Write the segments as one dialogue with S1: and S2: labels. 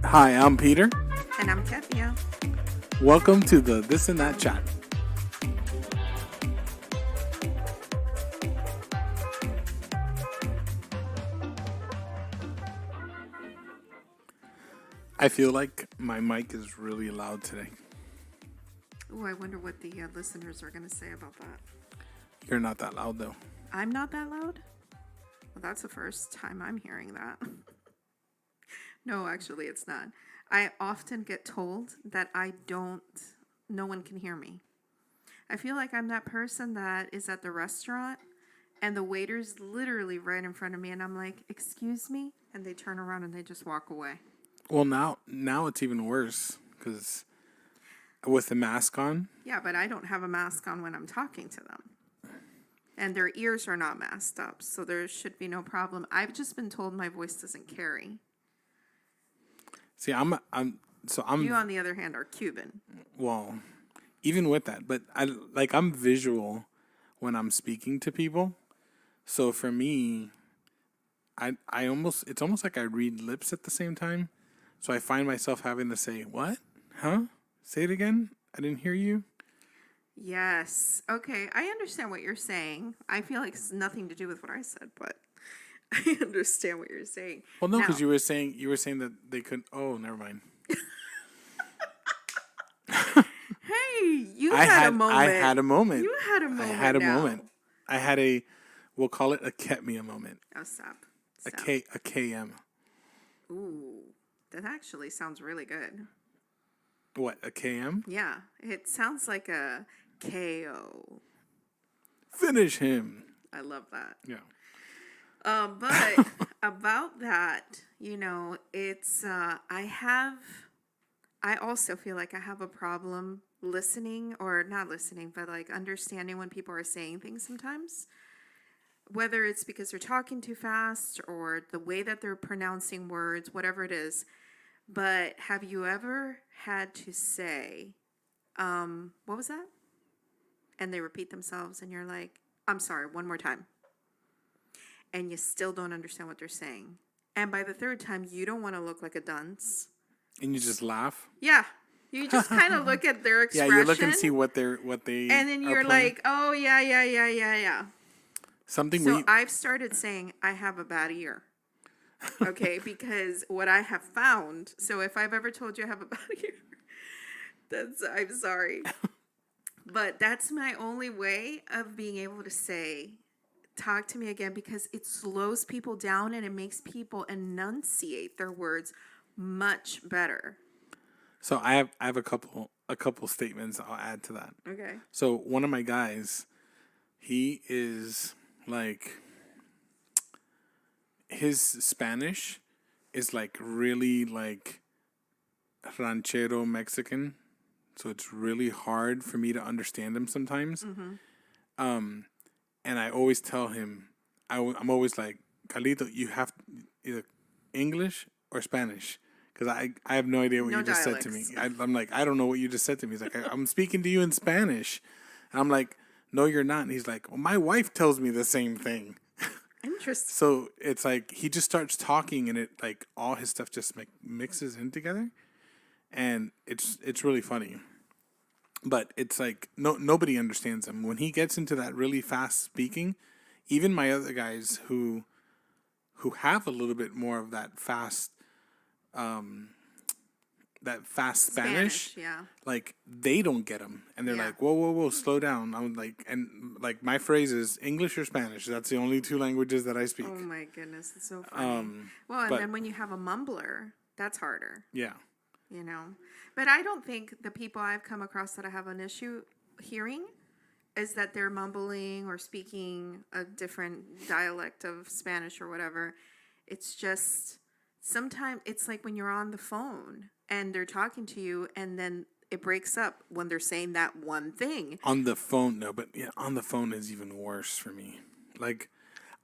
S1: Hi, I'm Peter.
S2: And I'm Tefia.
S1: Welcome to the This and That Chat. I feel like my mic is really loud today.
S2: Oh, I wonder what the listeners are going to say about that.
S1: You're not that loud, though.
S2: I'm not that loud? Well, that's the first time I'm hearing that. No, actually, it's not. I often get told that no one can hear me. I feel like I'm that person that is at the restaurant and the waiter's literally right in front of me and I'm like, excuse me? And they turn around and they just walk away.
S1: Well, now it's even worse because with the mask on.
S2: Yeah, but I don't have a mask on when I'm talking to them. And their ears are not masked up, so there should be no problem. I've just been told my voice doesn't carry.
S1: See, I'm.
S2: You, on the other hand, are Cuban.
S1: Well, even with that, but I'm visual when I'm speaking to people. So for me, it's almost like I read lips at the same time. So I find myself having to say, "What? Huh? Say it again. I didn't hear you."
S2: Yes. Okay, I understand what you're saying. I feel like it's nothing to do with what I said, but I understand what you're saying.
S1: Well, no, because you were saying that they couldn't. Oh, never mind.
S2: Hey, you had a moment.
S1: I had a moment.
S2: You had a moment.
S1: I had a moment. I had a. We'll call it a Ketmia moment.
S2: Oh, stop.
S1: A KM.
S2: Ooh, that actually sounds really good.
S1: What, a KM?
S2: Yeah, it sounds like a KO.
S1: Finish him.
S2: I love that.
S1: Yeah.
S2: But about that, it's I also feel like I have a problem listening, or not listening, but like understanding when people are saying things sometimes. Whether it's because they're talking too fast or the way that they're pronouncing words, whatever it is. But have you ever had to say, what was that? And they repeat themselves and you're like, I'm sorry, one more time. And you still don't understand what they're saying. And by the third time, you don't want to look like a dunce.
S1: And you just laugh?
S2: Yeah. You just kind of look at their expression.
S1: Yeah, you look and see what they
S2: and then you're like, oh, yeah. I've started saying, I have a bad ear. Okay, because what I have found, so if I've ever told you I have a bad ear, I'm sorry. But that's my only way of being able to say, talk to me again, because it slows people down and it makes people enunciate their words much better.
S1: So I have a couple statements I'll add to that.
S2: Okay.
S1: So one of my guys, he is like, his Spanish is like really like ranchero Mexican. So it's really hard for me to understand him sometimes. Mm-hmm. And I always tell him, I'm always like, Carlito, you have either English or Spanish. Because I have no idea what you just said to me. I'm like, I don't know what you just said to me. He's like, I'm speaking to you in Spanish. And I'm like, no, you're not. And he's like, well, my wife tells me the same thing.
S2: Interesting.
S1: So it's like he just starts talking and it like all his stuff just mixes in together. And it's really funny. But it's like nobody understands him. When he gets into that really fast speaking, even my other guys who have a little bit more of that fast Spanish,
S2: yeah.
S1: Like they don't get him, and they're like, "Whoa, slow down." I'm like, and like my phrase is English or Spanish. That's the only two languages that I speak.
S2: Oh my goodness, it's so funny. Then when you have a mumbler, that's harder.
S1: Yeah.
S2: But I don't think the people I've come across that I have an issue hearing is that they're mumbling or speaking a different dialect of Spanish or whatever. It's just sometimes it's like when you're on the phone and they're talking to you and then it breaks up when they're saying that one thing.
S1: On the phone, no, but yeah, on the phone is even worse for me. Like,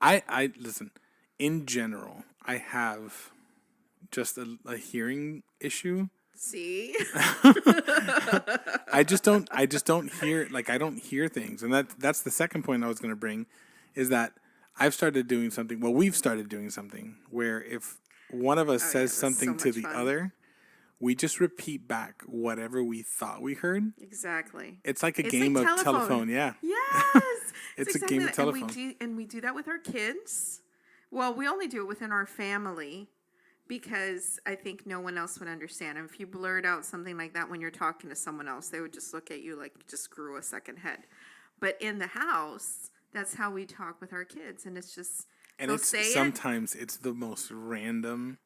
S1: I listen, in general, I have just a hearing issue.
S2: See?
S1: I just don't hear, like, I don't hear things. And that's the second point I was going to bring, is that I've started doing something. Well, we've started doing something where if one of us
S2: Oh, yeah,
S1: says
S2: that's
S1: something
S2: so
S1: to
S2: much
S1: the
S2: fun.
S1: other, we just repeat back whatever we thought we heard.
S2: Exactly.
S1: It's like a
S2: It's
S1: game
S2: like
S1: of telephone.
S2: telephone.
S1: Yeah.
S2: Yes, it's
S1: It's a
S2: exactly
S1: game of
S2: that. And we
S1: telephone.
S2: do that with our kids. Well, we only do it within our family because I think no one else would understand. And if you blurt out something like that when you're talking to someone else, they would just look at you like you just grew a second head. But in the house, that's how we talk with our kids, and it's just
S1: And
S2: they'll
S1: it's
S2: say it.
S1: sometimes it's the most random.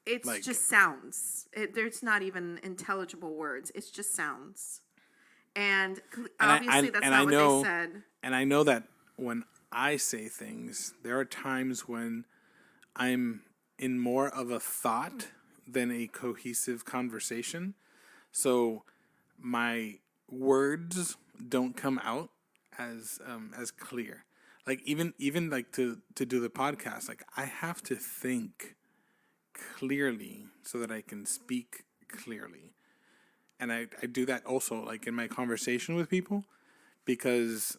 S2: It's
S1: like-
S2: just sounds. There's not even intelligible words. It's just sounds. And obviously, that's not what they said.
S1: And I know that when I say things, there are times when I'm in more of a thought than a cohesive conversation. So my words don't come out as clear. Like even like to do the podcast, like I have to think clearly so that I can speak clearly. And I do that also like in my conversation with people because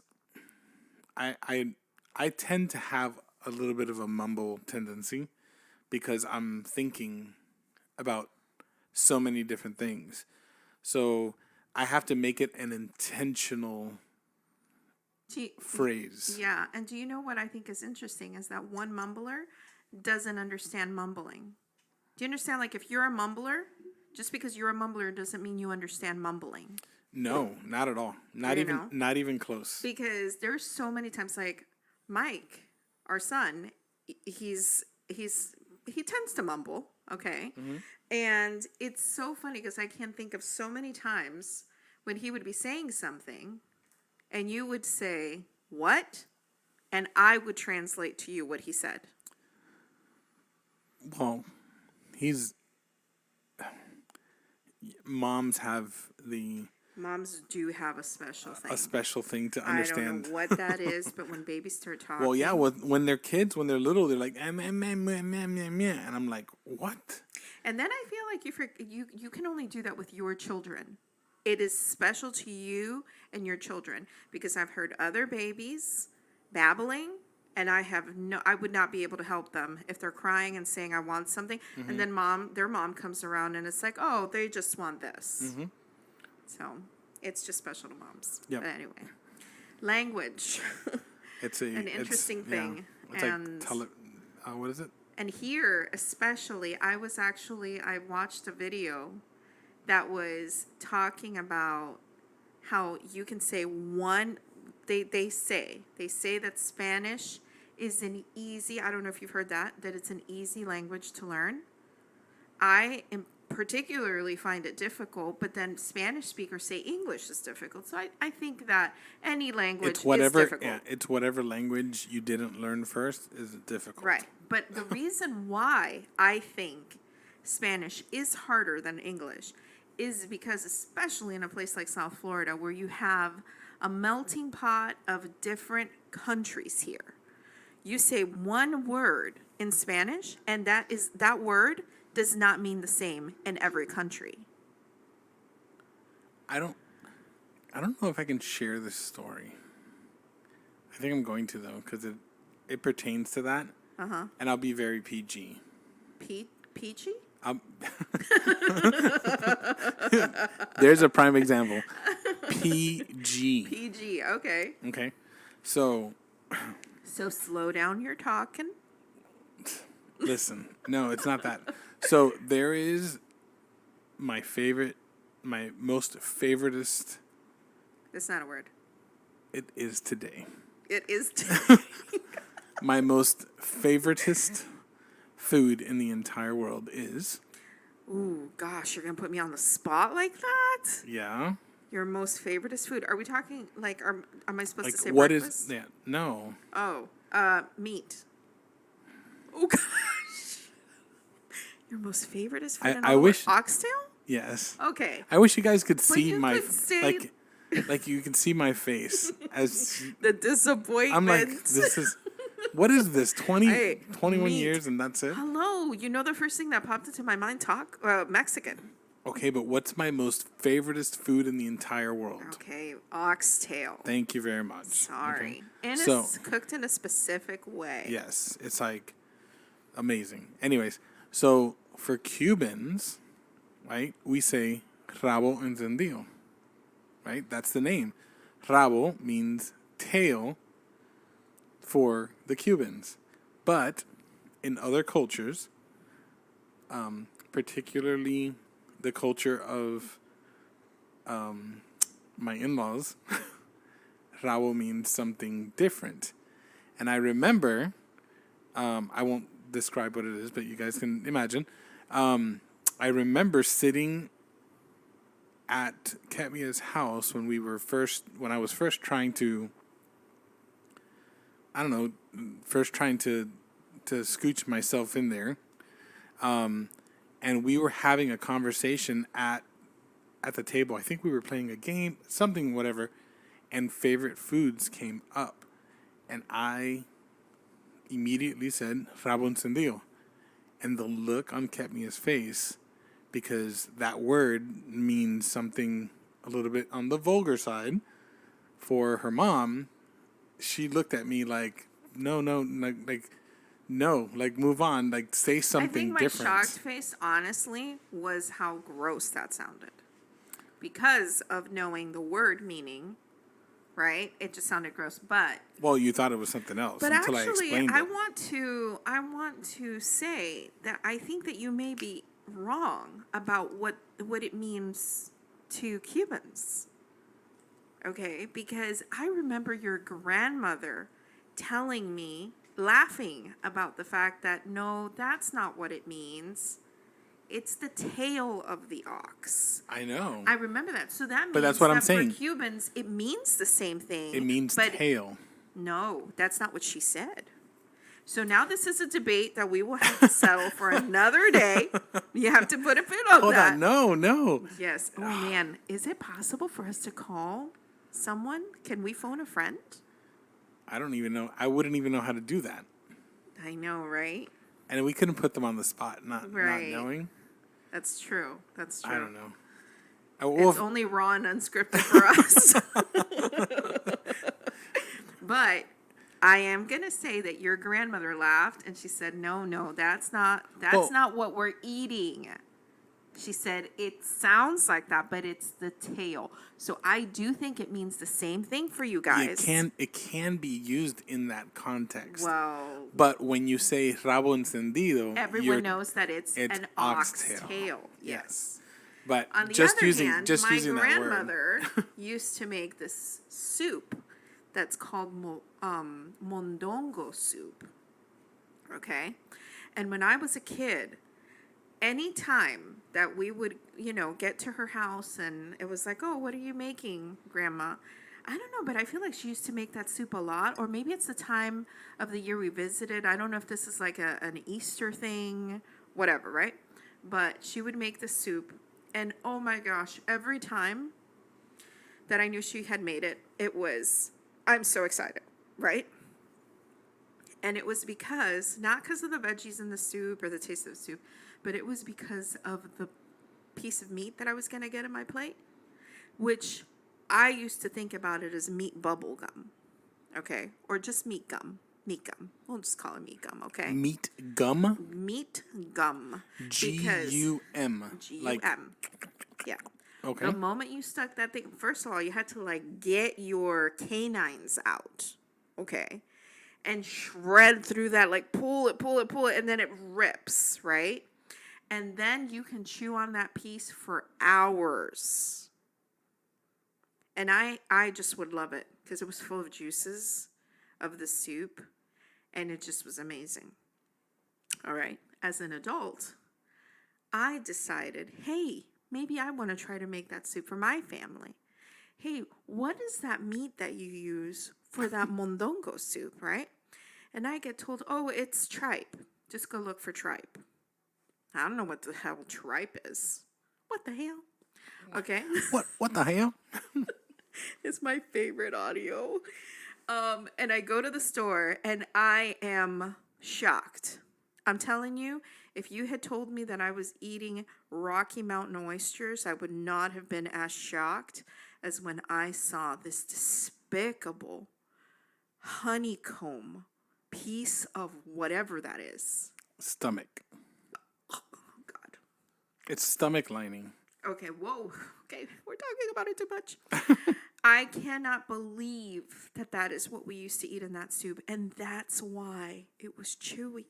S1: I tend to have a little bit of a mumble tendency because I'm thinking about so many different things. So I have to make it an intentional phrase.
S2: Yeah, and do you know what I think is interesting is that one mumbler doesn't understand mumbling. Do you understand? Like if you're a mumbler, just because you're a mumbler doesn't mean you understand mumbling.
S1: No, not at all. Not even close.
S2: Because there's so many times, like Mike, our son, he tends to mumble, okay, and it's so funny because I can think of so many times when he would be saying something, and you would say what, and I would translate to you what he said.
S1: Well, moms have
S2: Moms do have a special thing.
S1: a special thing to
S2: I
S1: understand.
S2: don't know what that is, but when babies start talking.
S1: Well, yeah, when they're kids, when they're little, they're like, and I'm like, what?
S2: And then I feel like you can only do that with your children. It is special to you and your children because I've heard other babies babbling, and I would not be able to help them if they're crying and saying I want something, and then their mom comes around and it's like, oh, they just want this. So it's just special to moms.
S1: Yep.
S2: But anyway, language.
S1: It's
S2: an interesting thing.
S1: It's
S2: And-
S1: like what is it?
S2: And here, especially, I watched a video that was talking about how you can say they say that Spanish is an easy, I don't know if you've heard that it's an easy language to learn. I particularly find it difficult, but then Spanish speakers say English is difficult. So I think that any language is difficult.
S1: Yeah, it's whatever language you didn't learn first is difficult.
S2: Right. But the reason why I think Spanish is harder than English is because, especially in a place like South Florida, where you have a melting pot of different countries here, you say one word in Spanish, and that word does not mean the same in every country.
S1: I don't know if I can share this story. I think I'm going to though, because it pertains to that. And I'll be very PG.
S2: Peachy?
S1: There's a prime example. PG.
S2: PG, okay.
S1: Okay. So
S2: slow down your talking.
S1: listen, no, it's not that. So there is my most favoritist.
S2: It's not a word.
S1: It is today.
S2: It is.
S1: My most favoritist food in the entire world is.
S2: Ooh, gosh, you're going to put me on the spot like that?
S1: Yeah.
S2: Your most favoritist food. Are we talking, like, am I supposed to say
S1: What
S2: breakfast?
S1: is. Yeah. No.
S2: Oh, meat. Oh, gosh. Your most favoritist food in all
S1: I
S2: the
S1: wish-
S2: world? Oxtail?
S1: Yes.
S2: Okay.
S1: I wish you guys could see
S2: you
S1: my
S2: could say-
S1: like you can see my face as
S2: The disappointment.
S1: I'm like, this is what is this 21
S2: meat.
S1: years and that's it.
S2: Hello. You know the first thing that popped into my mind? Mexican.
S1: Okay, but what's my most favoriteest food in the entire world?
S2: Okay, oxtail.
S1: Thank you very much.
S2: Sorry.
S1: Okay.
S2: And
S1: So,
S2: it's cooked in a specific way.
S1: yes, it's like amazing. Anyways, so for Cubans, right, we say rabo encendido, right? That's the name. Rabo means tail for the Cubans. But in other cultures, particularly the culture of my in-laws, rabo means something different. And I remember, I won't describe what it is, but you guys can imagine. I remember sitting at Katmia's house when I was first trying to, I don't know, trying to scooch myself in there. And we were having a conversation at the table. I think we were playing a game, something, whatever, and favorite foods came up. And I immediately said, rabo encendido. And the look on Katmia's face, because that word means something a little bit on the vulgar side for her mom, she looked at me like, no, move on, like, say
S2: I
S1: something
S2: think my
S1: different.
S2: shocked face, honestly, was how gross that sounded. Because of knowing the word meaning, right? It just sounded gross. But
S1: Well, you thought it was something else until I
S2: actually,
S1: explained
S2: I
S1: it.
S2: want to say that I think that you may be wrong about what it means to Cubans. Okay, because I remember your grandmother telling me, laughing about the fact that no, that's not what it means. It's the tail of the ox.
S1: I know.
S2: I remember that. So that means
S1: But that's what I'm
S2: that
S1: saying.
S2: for Cubans, it means the same thing.
S1: It means
S2: but
S1: tail.
S2: no, that's not what she said. So now this is a debate that we will have to settle for another day. You have to put a pin on
S1: Hold
S2: that.
S1: on, no.
S2: Yes. Oh man, is it possible for us to call someone? Can we phone a friend?
S1: I don't even know. I wouldn't even know how to do that.
S2: I know, right?
S1: And we couldn't put them on the spot, not
S2: Right.
S1: knowing.
S2: That's true. That's true.
S1: I don't know.
S2: It's only raw and unscripted for us. But I am gonna say that your grandmother laughed and she said, "No, that's not what we're eating." She said, "It sounds like that, but it's the tail." So I do think it means the same thing for you guys.
S1: It can be used in that context.
S2: Well,
S1: But when you say rabo encendido,
S2: everyone knows that it's an
S1: oxtail.
S2: oxtail.
S1: Yes. But
S2: On the
S1: just
S2: other
S1: using
S2: hand,
S1: just
S2: my
S1: using that word.
S2: grandmother used to make this soup that's called mondongo soup. Okay? And when I was a kid, anytime that we would, get to her house and it was like, "Oh, what are you making, Grandma?" I don't know, but I feel like she used to make that soup a lot, or maybe it's the time of the year we visited. I don't know if this is like an Easter thing, whatever, right? But she would make the soup, and oh my gosh, every time that I knew she had made it, I'm so excited, right? And it was not because of the veggies in the soup or the taste of the soup, but it was because of the piece of meat that I was going to get in my plate, which I used to think about it as meat bubble gum, okay? Or just meat gum. Meat gum. We'll just call it meat gum, okay?
S1: Meat gum?
S2: Meat gum.
S1: G-U-M.
S2: G-U-M. Yeah.
S1: Okay.
S2: The moment you stuck that thing, first of all, you had to get your canines out, okay? And shred through that, pull it, and then it rips, right? And then you can chew on that piece for hours. And I just would love it because it was full of juices of the soup, and it just was amazing. All right. As an adult, I decided, hey, maybe I want to try to make that soup for my family. Hey, what is that meat that you use for that mondongo soup, right? And I get told, oh, it's tripe. Just go look for tripe. I don't know what the hell tripe is. What the hell? Okay.
S1: What the hell?
S2: It's my favorite audio. And I go to the store and I am shocked. I'm telling you, if you had told me that I was eating Rocky Mountain oysters, I would not have been as shocked as when I saw this despicable honeycomb piece of whatever that is.
S1: Stomach.
S2: Oh, God.
S1: It's stomach lining.
S2: Okay, whoa. Okay, we're talking about it too much. I cannot believe that that is what we used to eat in that soup, and that's why it was chewy.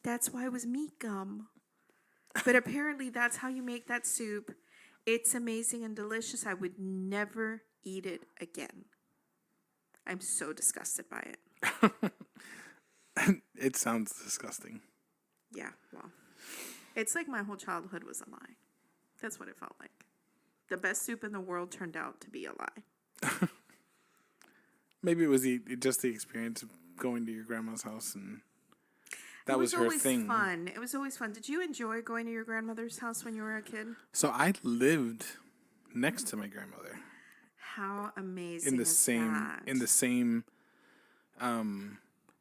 S2: That's why it was meat gum. But apparently that's how you make that soup. It's amazing and delicious. I would never eat it again. I'm so disgusted by it.
S1: It sounds disgusting.
S2: Yeah, well. It's like my whole childhood was a lie. That's what it felt like. The best soup in the world turned out to be a lie.
S1: Maybe it was just the experience of going to your grandma's house, and that was her
S2: always
S1: thing.
S2: Fun. It was always fun. Did you enjoy going to your grandmother's house when you were a kid?
S1: So I lived next to my grandmother.
S2: How amazing is that?
S1: In the same.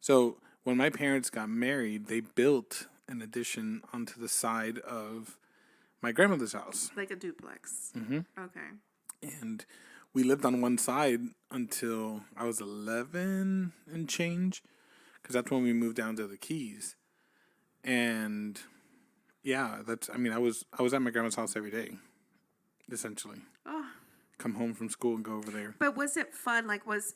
S1: So when my parents got married, they built an addition onto the side of my grandmother's house.
S2: Like a duplex. Mm-hmm. Okay.
S1: And we lived on one side until I was 11 and change, because that's when we moved down to the Keys. And yeah, I was at my grandma's house every day, essentially.
S2: Oh.
S1: Come home from school and go over there.
S2: But was it fun?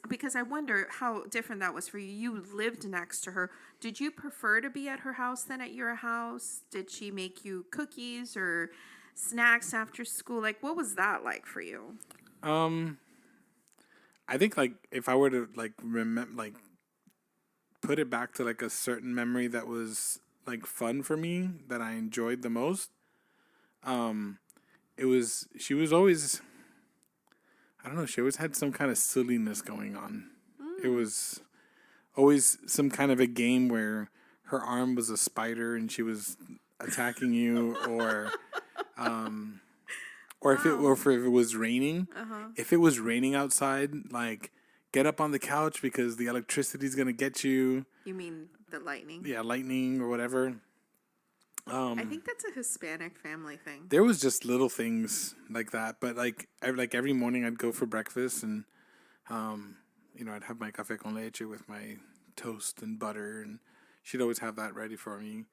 S2: Because I wonder how different that was for you. You lived next to her. Did you prefer to be at her house than at your house? Did she make you cookies or snacks after school? Like, what was that like for you?
S1: I think if I were to put it back to a certain memory that was fun for me, that I enjoyed the most, she was always, I don't know, she always had some kind of silliness going on. It was always some kind of a game where her arm was a spider and she was attacking you, or if it was raining. If it was raining outside, get up on the couch because the electricity's gonna get you.
S2: You mean the lightning?
S1: Yeah, lightning or whatever.
S2: I think that's a Hispanic family thing.
S1: There was just little things like that, but every morning I'd go for breakfast, and I'd have my café con leche with my toast and butter, and she'd always have that ready for me.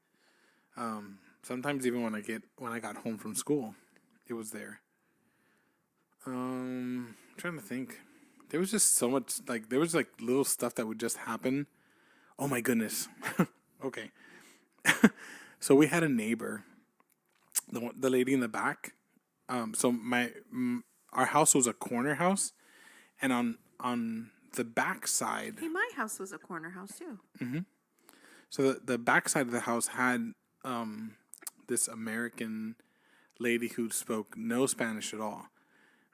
S1: Sometimes even when I got home from school, it was there. I'm trying to think. There was just so much, there was little stuff that would just happen. Oh my goodness. Okay. So we had a neighbor, the lady in the back. So our house was a corner house, and on the back side.
S2: Hey, my house was a corner house too.
S1: Mm-hmm. So the back side of the house had this American lady who spoke no Spanish at all,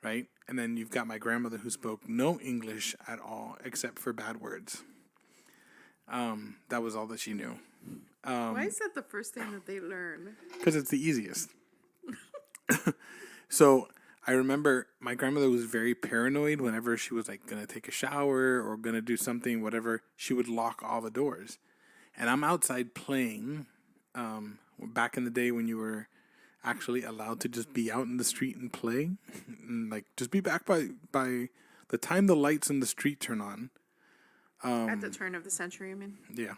S1: right? And then you've got my grandmother who spoke no English at all except for bad words. That was all that she knew.
S2: Why is that the first thing that they learn?
S1: Because it's the easiest. So I remember my grandmother was very paranoid whenever she was gonna take a shower or gonna do something, whatever. She would lock all the doors, and I'm outside playing. Back in the day when you were actually allowed to just be out in the street and play, and just be back by the time the lights in the street turn on.
S2: At the turn of the century, you mean?
S1: Yeah.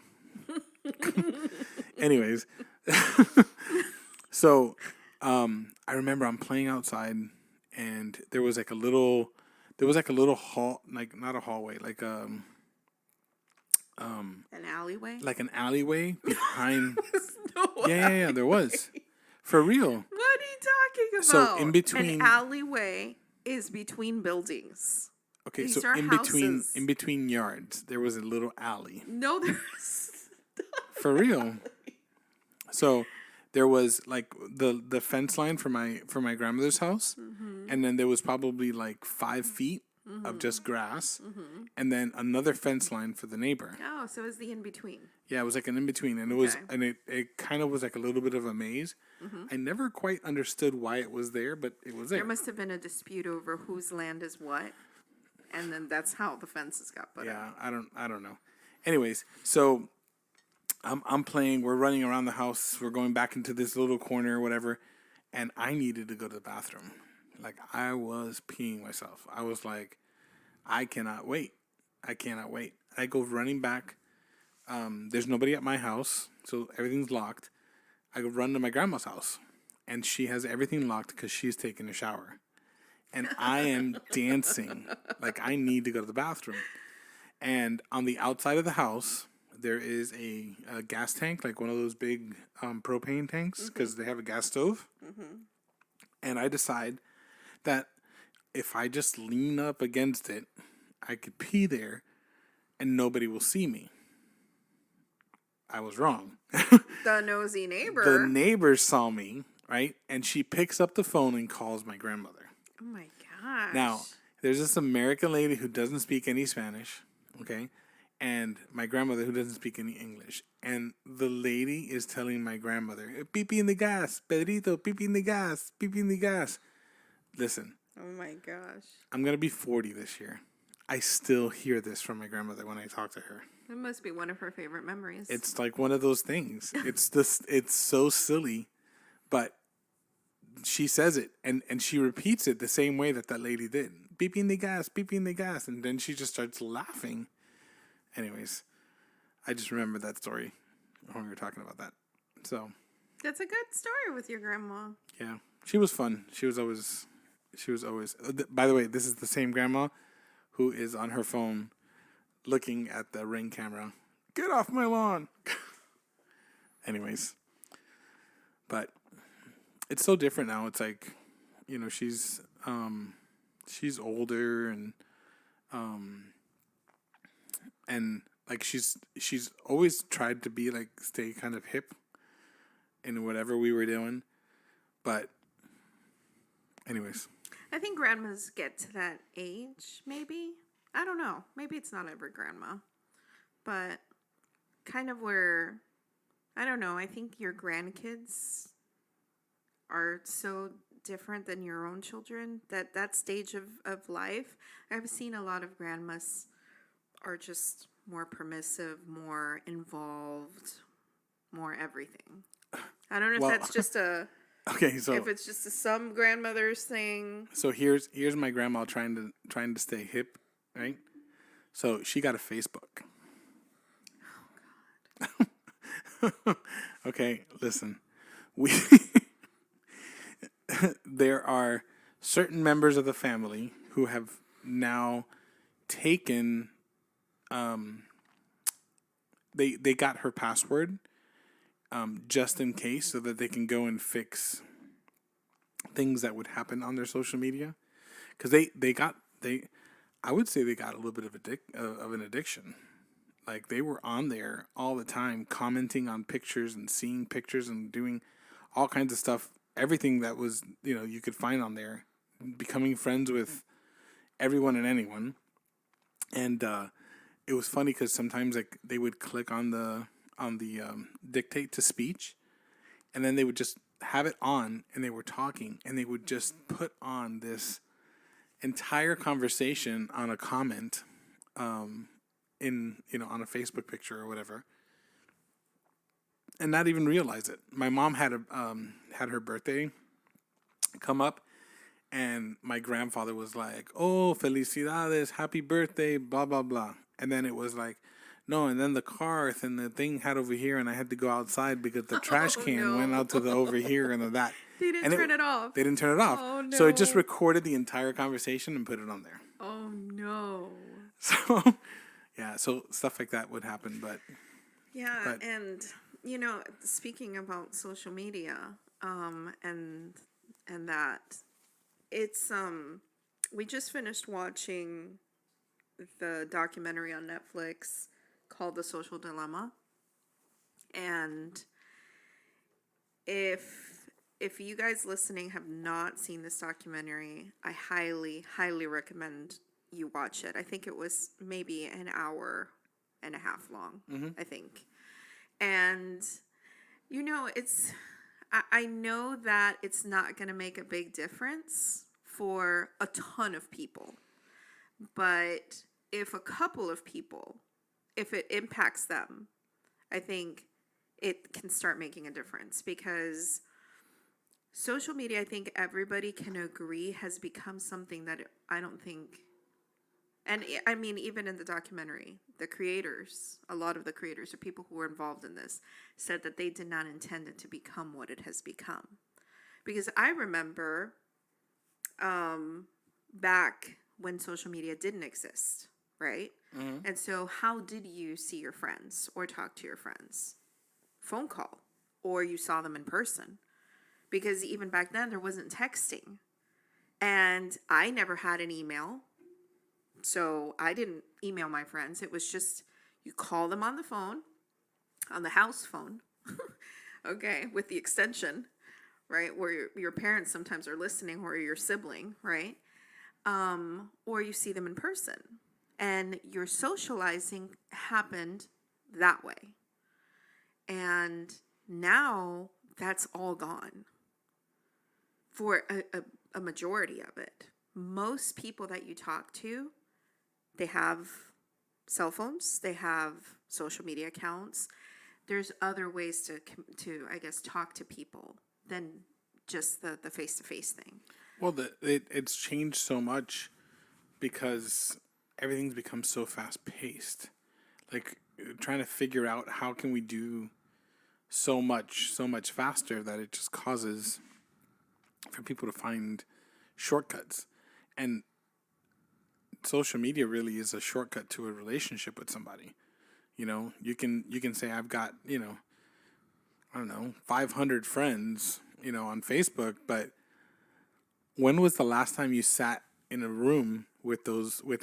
S1: Anyways, so I remember I'm playing outside, and there was a little hall, not a hallway,
S2: an alleyway.
S1: Like an alleyway behind.
S2: No
S1: Yeah, there was. For real.
S2: What are you talking about?
S1: So in between,
S2: an alleyway is between buildings.
S1: Okay,
S2: These
S1: so
S2: are
S1: in
S2: houses.
S1: between yards, there was a little alley.
S2: No, there's
S1: For real. So there was the fence line for my grandmother's house, and then there was probably 5 feet of just grass, and then another fence line for the neighbor.
S2: Oh, so it was the in between.
S1: Yeah, it was an in between, and it kind of was a little bit of a maze. I never quite understood why it was there, but it was there.
S2: There must have been a dispute over whose land is what, and then that's how the fences got put up.
S1: Yeah, I don't know. Anyways, so I'm playing. We're running around the house. We're going back into this little corner or whatever, and I needed to go to the bathroom. Like I was peeing myself. I was like, I cannot wait. I cannot wait. I go running back. There's nobody at my house, so everything's locked. I go run to my grandma's house, and she has everything locked because she's taking a shower. And I am dancing like I need to go to the bathroom. And on the outside of the house, there is a gas tank, like one of those big propane tanks, because they have a gas stove. And I decide that if I just lean up against it, I could pee there and nobody will see me. I was wrong.
S2: The nosy
S1: The
S2: neighbor.
S1: neighbor saw me, right? And she picks up the phone and calls my grandmother.
S2: Oh my gosh.
S1: Now, there's this American lady who doesn't speak any Spanish, okay? And my grandmother who doesn't speak any English. And the lady is telling my grandmother, "Pipi in the gas, Pedrito, pipi in the gas, pipi in the gas." Listen,
S2: Oh my gosh.
S1: I'm going to be 40 this year. I still hear this from my grandmother when I talk to her.
S2: That must be one of her favorite memories.
S1: It's like one of those things. It's so silly, but she says it and she repeats it the same way that lady did. Beeping the gas, beeping the gas. And then she just starts laughing. Anyways, I just remember that story when we were talking about that. So,
S2: That's a good story with your grandma.
S1: yeah, she was fun. She was always, by the way, this is the same grandma who is on her phone looking at the Ring camera. Get off my lawn. Anyways, but it's so different now. It's like, she's older and like she's always tried to be like stay kind of hip in whatever we were doing. But anyways,
S2: I think grandmas get to that age, maybe. I don't know. Maybe it's not every grandma. But kind of where, I don't know, I think your grandkids are so different than your own children that stage of life. I've seen a lot of grandmas are just more permissive, more involved, more everything. I don't know
S1: Well,
S2: if that's just
S1: okay, so
S2: if it's just some grandmother's thing.
S1: so here's my grandma trying to stay hip, right? So she got a Facebook. Oh God. Okay, listen. There are certain members of the family who have now taken they got her password just in case so that they can go and fix things that would happen on their social media, because I would say they got a little bit of an addiction. Like they were on there all the time commenting on pictures and seeing pictures and doing all kinds of stuff, everything that was you could find on there, becoming friends with everyone and anyone. And it was funny because sometimes like they would click on the dictate to speech, and then they would just have it on, and they were talking, and they would just put on this entire conversation on a comment, in on a Facebook picture or whatever, and not even realize it. My mom had her birthday come up, and my grandfather was like, "Oh, felicidades, happy birthday, blah blah blah," and then it was like, "No," and then the car and the thing had over here, and I had to go outside because the trash can went out to the over here and the that.
S2: They didn't turn it off.
S1: They didn't turn it off.
S2: Oh,
S1: So it just
S2: no.
S1: recorded the entire conversation and put it on there.
S2: Oh no.
S1: So, yeah, so stuff like that would happen. But
S2: Yeah, and speaking about social media, and that it's we just finished watching the documentary on Netflix called The Social Dilemma. And if you guys listening have not seen this documentary, I highly, highly recommend you watch it. I think it was maybe an hour and a half long, I think. And, I know that it's not going to make a big difference for a ton of people. But if a couple of people, if it impacts them, I think it can start making a difference because social media, I think everybody can agree, has become something that I don't think, and I mean, even in the documentary, the creators, a lot of the creators or people who were involved in this said that they did not intend it to become what it has become. Because I remember back when social media didn't exist, right? And so, how did you see your friends or talk to your friends? Phone call, or you saw them in person. Because even back then, there wasn't texting. And I never had an email. So I didn't email my friends. It was just you call them on the phone, on the house phone, okay, with the extension, right, where your parents sometimes are listening, or your sibling, right, or you see them in person, and your socializing happened that way. And now that's all gone for a majority of it. Most people that you talk to, they have cell phones, they have social media accounts. There's other ways to I guess, talk to people than just the face-to-face thing.
S1: Well, it's changed so much because everything's become so fast paced. Like trying to figure out how can we do so much faster that it just causes for people to find shortcuts. And social media really is a shortcut to a relationship with somebody. You can say I've got, I don't know, 500 friends, on Facebook, but when was the last time you sat in a room with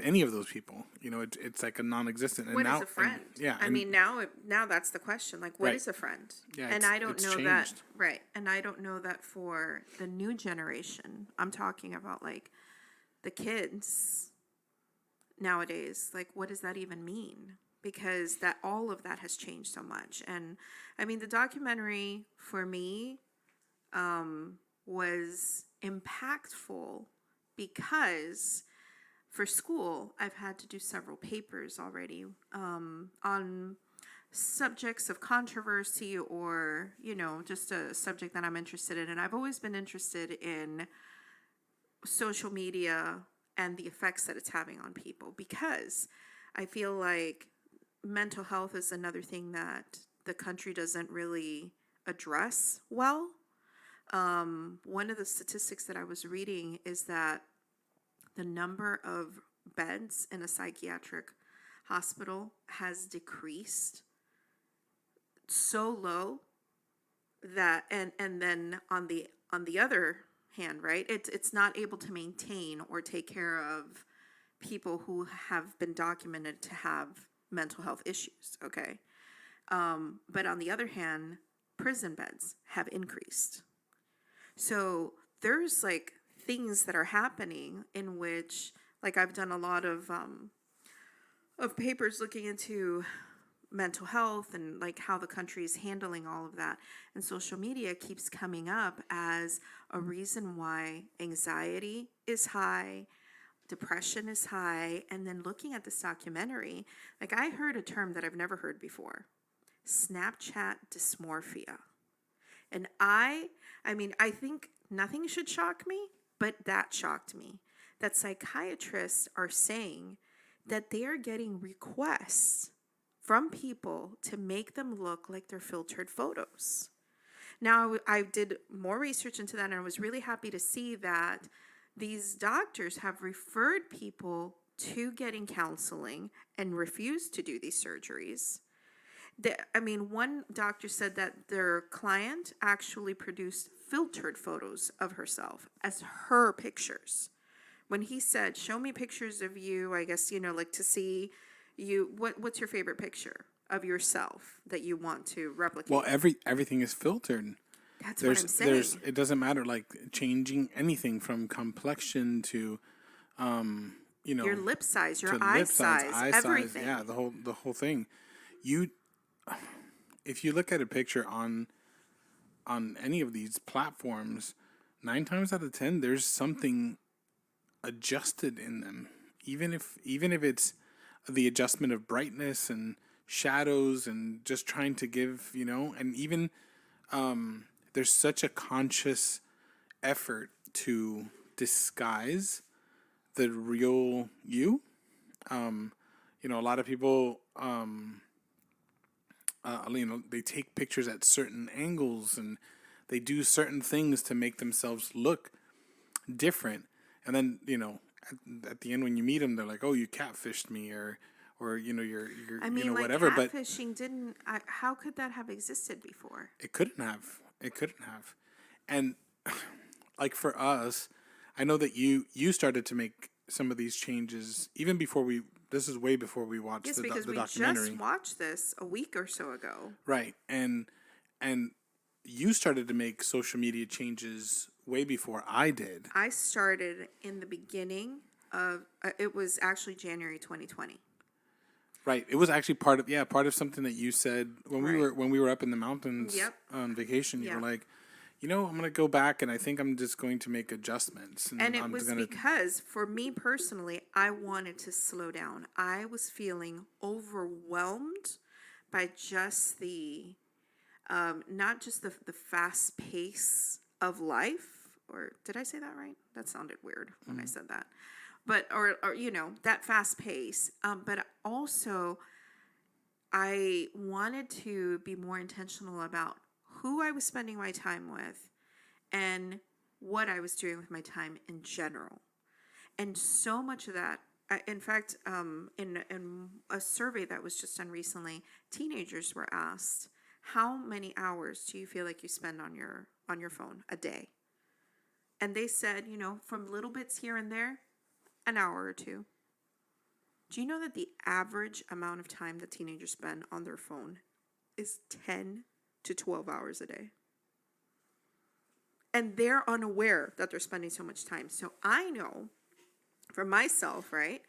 S1: any of those people? It's like a non-existent. And
S2: What
S1: now,
S2: is a friend?
S1: yeah,
S2: I mean, now that's the question. Like, what
S1: Right.
S2: is a friend?
S1: Yeah,
S2: and I don't
S1: it's
S2: know that.
S1: changed.
S2: Right. And I don't know that for the new generation. I'm talking about like the kids nowadays. Like, what does that even mean? Because that all of that has changed so much. And I mean, the documentary for me was impactful because for school, I've had to do several papers already on subjects of controversy, or, just a subject that I'm interested in. And I've always been interested in social media and the effects that it's having on people, because I feel like mental health is another thing that the country doesn't really address well. One of the statistics that I was reading is that the number of beds in a psychiatric hospital has decreased so low that, and then on the other hand, right, it's not able to maintain or take care of people who have been documented to have mental health issues, okay? But on the other hand, prison beds have increased. So there's like things that are happening in which, like, I've done a lot of papers looking into mental health and like how the country is handling all of that. And social media keeps coming up as a reason why anxiety is high, depression is high. And then looking at this documentary, like, I heard a term that I've never heard before: Snapchat dysmorphia. And I mean, I think nothing should shock me, but that shocked me. That psychiatrists are saying that they are getting requests from people to make them look like they're filtered photos. Now, I did more research into that, and I was really happy to see that these doctors have referred people to getting counseling and refused to do these surgeries. One doctor said that their client actually produced filtered photos of herself as her pictures. When he said, "Show me pictures of you," I guess, like to see you, what's your favorite picture of yourself that you want to replicate?
S1: Well, everything is filtered.
S2: That's what I'm saying.
S1: It doesn't matter, like changing anything from complexion to,
S2: Your lip size, your
S1: to
S2: eye
S1: lip size,
S2: size, everything.
S1: yeah, the whole thing. If you look at a picture on any of these platforms, 9 times out of 10, there's something adjusted in them. Even if it's the adjustment of brightness and shadows and just trying to give, and even there's such a conscious effort to disguise the real you. A lot of people, they take pictures at certain angles and they do certain things to make themselves look different. And then, at the end when you meet them, they're like, "Oh, you catfished me," or you're
S2: I mean, like
S1: whatever. But
S2: catfishing didn't. How could that have existed before?
S1: it couldn't have. It couldn't have. And like for us, I know that you started to make some of these changes even before we. This is way before we watched
S2: Yes,
S1: the
S2: because we
S1: documentary.
S2: just watched this a week or so ago.
S1: Right. And you started to make social media changes way before I did.
S2: I started in the beginning of. It was actually January 2020.
S1: Right. It was actually part of something that you said when
S2: Right.
S1: we were up in the mountains
S2: Yep.
S1: on vacation. You
S2: Yeah.
S1: were like, I'm going to go back and I think I'm just going to make adjustments.
S2: And it
S1: I'm
S2: was
S1: gonna,
S2: because, for me personally, I wanted to slow down. I was feeling overwhelmed by just not just the fast pace of life. Or did I say that right? That sounded weird when I said that. But, or that fast pace. But also, I wanted to be more intentional about who I was spending my time with and what I was doing with my time in general. And so much of that, in fact, in a survey that was just done recently, teenagers were asked, "How many hours do you feel like you spend on your phone a day?" And they said, from little bits here and there, an hour or two. Do you know that the average amount of time that teenagers spend on their phone is 10 to 12 hours a day? And they're unaware that they're spending so much time. So I know for myself, right,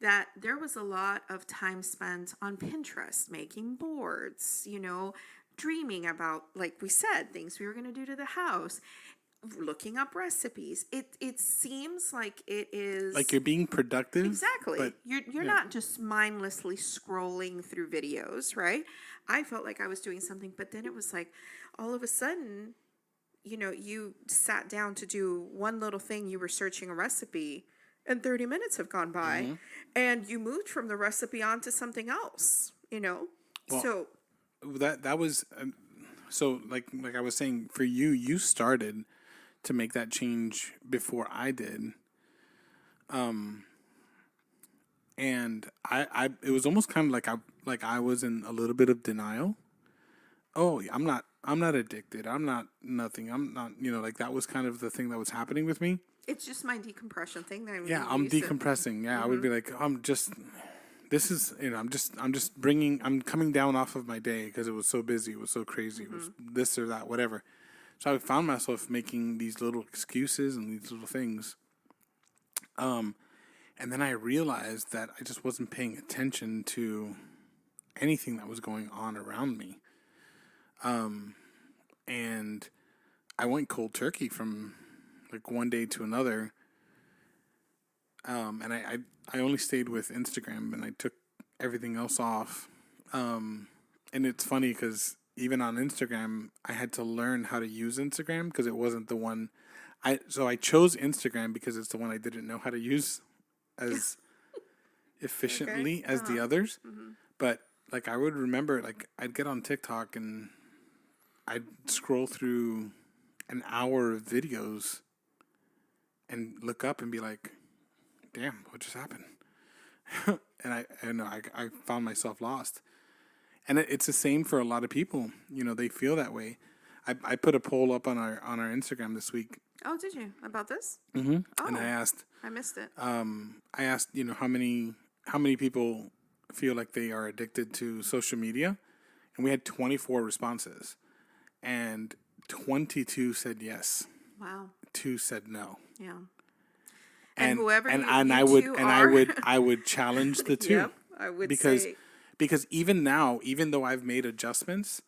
S2: that there was a lot of time spent on Pinterest, making boards, dreaming about, like we said, things we were going to do to the house, looking up recipes. It seems like it is
S1: like you're being productive.
S2: exactly.
S1: But
S2: You're not just mindlessly scrolling through videos, right? I felt like I was doing something, but then it was like all of a sudden, you sat down to do one little thing, you were searching a recipe, and 30 minutes have gone by, and you moved from the recipe on to something else,
S1: Well,
S2: so
S1: that was so like I was saying, for you started to make that change before I did. And I it was almost kind of like I was in a little bit of denial. Oh, I'm not addicted. I'm not nothing. I'm not, like that was kind of the thing that was happening with me.
S2: it's just my decompression thing that
S1: I'm decompressing. I would be like, this is, I'm coming down off of my day because it was so busy. It was so crazy. It was this or that, whatever. So I found myself making these little excuses and these little things. And then I realized that I just wasn't paying attention to anything that was going on around me. And I went cold turkey from like one day to another. And I only stayed with Instagram and I took everything else off. And it's funny because even on Instagram, I had to learn how to use Instagram because it wasn't the one so I chose Instagram because it's the one I didn't know how to use as efficiently as the others. But like I would remember, like I'd get on TikTok and I'd scroll through an hour of videos and look up and be like, damn, what just happened? And I found myself lost. And it's the same for a lot of people. They feel that way. I put a poll up on our Instagram this week.
S2: Oh, did you? About this?
S1: Mm-hmm.
S2: Oh,
S1: And I asked,
S2: missed it.
S1: how many people feel like they are addicted to social media, and we had 24 responses, and 22 said yes.
S2: Wow.
S1: 2 said no.
S2: Yeah. And whoever
S1: and
S2: you
S1: I would challenge the 2.
S2: Yep, I would
S1: because
S2: say.
S1: because even now, even though I've made adjustments,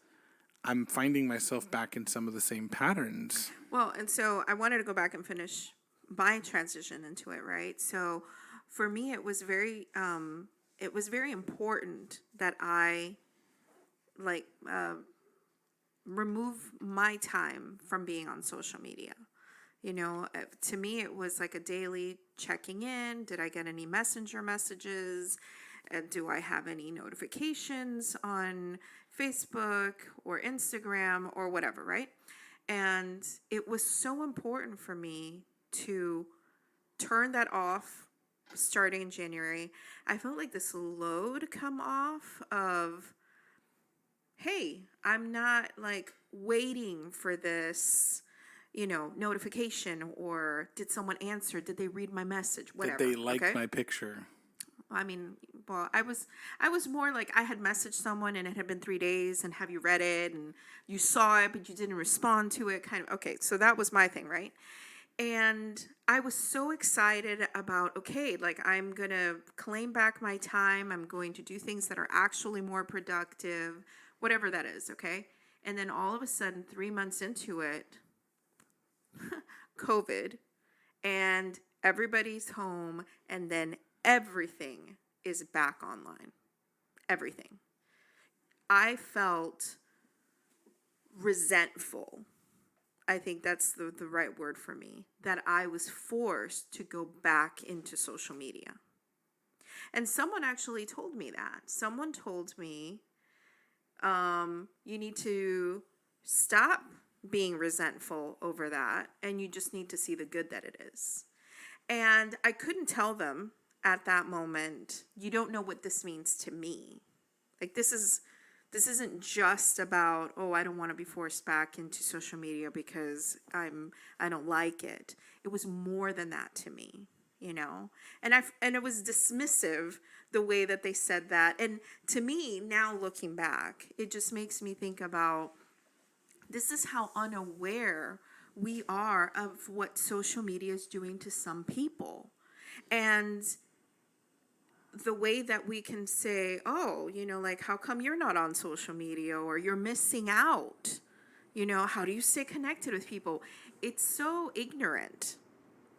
S1: I'm finding myself back in some of the same patterns.
S2: Well, and so I wanted to go back and finish my transition into it, right? So for me, it was very, it was very important that I like remove my time from being on social media. You know, to me, it was like a daily checking in. Did I get any messenger messages? Do I have any notifications on Facebook or Instagram or whatever, right? And it was so important for me to turn that off starting in January. I felt like this load come off of, hey, I'm not like waiting for this, notification, or did someone answer? Did they read my message? Whatever.
S1: Did they like
S2: okay?
S1: my picture?
S2: I mean, well, I was more like I had messaged someone and it had been 3 days, and have you read it? And you saw it, but you didn't respond to it. Kind of, okay. So that was my thing, right? And I was so excited about, okay, like I'm going to claim back my time. I'm going to do things that are actually more productive, whatever that is, okay? And then all of a sudden, 3 months into it, COVID, and everybody's home, and then everything is back online. Everything. I felt resentful. I think that's the right word for me, that I was forced to go back into social media. And someone actually told me that. Someone told me, you need to stop being resentful over that, and you just need to see the good that it is. And I couldn't tell them at that moment, you don't know what this means to me. Like this isn't just about, oh, I don't want to be forced back into social media because I don't like it. It was more than that to me, And it was dismissive the way that they said that. And to me, now looking back, it just makes me think about, this is how unaware we are of what social media is doing to some people. And the way that we can say, oh, like, how come you're not on social media, or you're missing out? How do you stay connected with people? It's so ignorant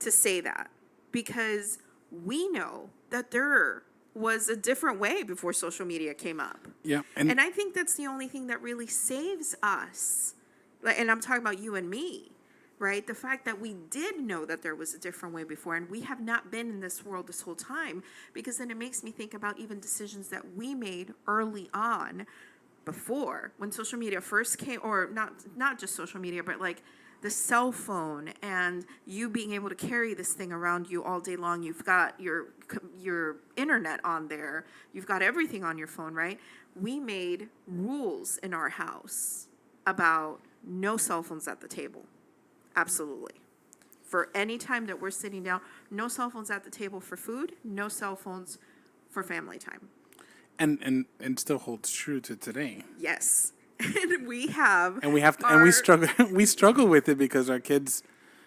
S2: to say that, because we know that there was a different way before social media came up.
S1: Yeah.
S2: And I think that's the only thing that really saves us. And I'm talking about you and me, right? The fact that we did know that there was a different way before, and we have not been in this world this whole time, because then it makes me think about even decisions that we made early on before, when social media first came, or not just social media, but like the cell phone, and you being able to carry this thing around you all day long. You've got your internet on there. You've got everything on your phone, right? We made rules in our house about no cell phones at the table. Absolutely. For any time that we're sitting down, no cell phones at the table for food, no cell phones for family time.
S1: And still holds true to today.
S2: Yes. And we have
S1: we struggle with it, because our kids,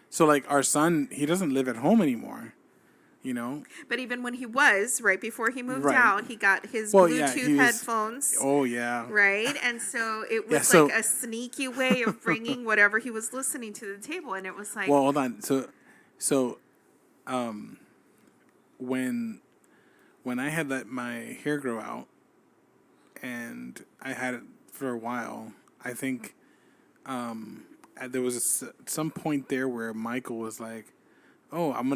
S1: so like our son, he doesn't live at home anymore.
S2: But even when he was, right before he moved
S1: Right.
S2: out, he got his
S1: Well,
S2: Bluetooth headphones.
S1: Oh yeah.
S2: Right? And so it was
S1: so-
S2: like a sneaky way of bringing whatever he was listening to the table. And it was like,
S1: Well, hold on. So, when I had let my hair grow out, and I had it for a while, I think there was some point there where Michael was like, "Oh, I'm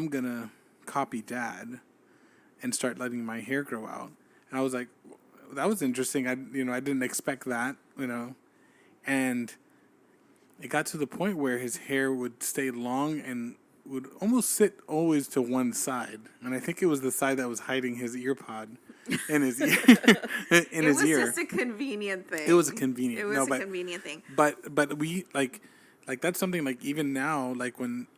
S1: gonna copy Dad and start letting my hair grow out." And I was like, that was interesting. I didn't expect that, and it got to the point where his hair would stay long and would almost sit always to one side. And I think it was the side that was hiding his ear pod in his ear. It was
S2: just a convenient thing.
S1: It was a convenient.
S2: It was a convenient thing.
S1: But we like that's something, like, even now, like when